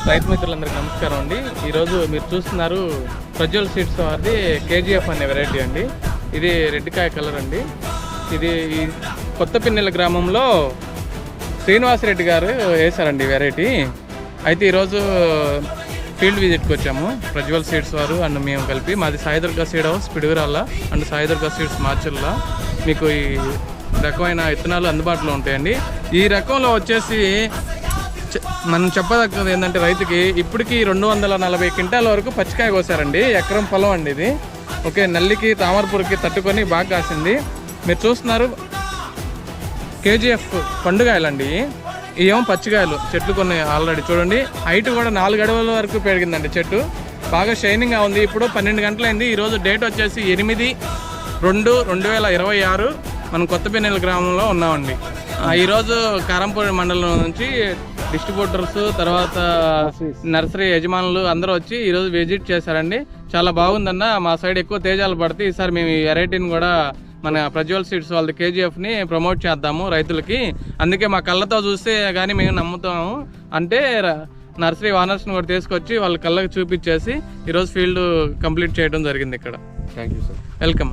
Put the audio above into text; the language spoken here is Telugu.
రైతు మిత్రులందరికీ నమస్కారం అండి. ఈరోజు మీరు చూస్తున్నారు ప్రజ్వల్ సీడ్స్ వారిది కేజీఎఫ్ అనే వెరైటీ అండి. ఇది రెడ్ కాయ కలర్ అండి. ఇది కొత్తపిన్నెల గ్రామంలో శ్రీనివాసరెడ్డి గారు వేశారండి వెరైటీ. అయితే ఈరోజు ఫీల్డ్ విజిట్కి వచ్చాము ప్రజ్వల్ సీడ్స్ వారు అండ్ మేము కలిపి. మాది Saidurga seed house Piduguralla and Saidurga seeds మార్చిల్ల. మీకు ఈ రకమైన విత్తనాలు అందుబాటులో ఉంటాయండి. ఈ రకంలో వచ్చేసి మనం చెప్పదగ్గది ఏంటంటే రైతుకి ఇప్పటికి 240 క్వింటాల వరకు పచ్చికాయ కోసారండి. ఎకరం పొలం అండి ఇది. ఓకే, నల్లికి తామరపురికి తట్టుకొని బాగా కాసింది. మీరు చూస్తున్నారు కేజీఎఫ్ పండుగాయలండి. ఇవేమో పచ్చికాయలు. చెట్లు కొన్ని ఆల్రెడీ చూడండి, హైట్ కూడా 4 అడుగుల వరకు పెరిగిందండి చెట్టు. బాగా షైనింగ్గా ఉంది. ఇప్పుడు 12 గంటలైంది. ఈరోజు డేట్ వచ్చేసి 8/2/2026. మనం కొత్తపిన్నెల గ్రామంలో ఉన్నామండి. ఈరోజు కారంపూడి మండలం నుంచి డిస్ట్రిబ్యూటర్స్, తర్వాత నర్సరీ యజమానులు అందరూ వచ్చి ఈరోజు విజిట్ చేశారండి. చాలా బాగుందన్న. మా సైడ్ ఎక్కువ తేజాలు పడితే ఈసారి మేము ఈ వెరైటీని కూడా మన ప్రజ్వల్ సీడ్స్ వాళ్ళ కేజీఎఫ్ని ప్రమోట్ చేద్దాము రైతులకి. అందుకే మా కళ్ళతో చూస్తే కానీ మేము నమ్ముతాము అంటే నర్సరీ ఓనర్స్ని కూడా తీసుకొచ్చి వాళ్ళ కళ్ళకి చూపించేసి ఈరోజు ఫీల్డ్ కంప్లీట్ చేయడం జరిగింది ఇక్కడ. Thank you sir. వెల్కమ్.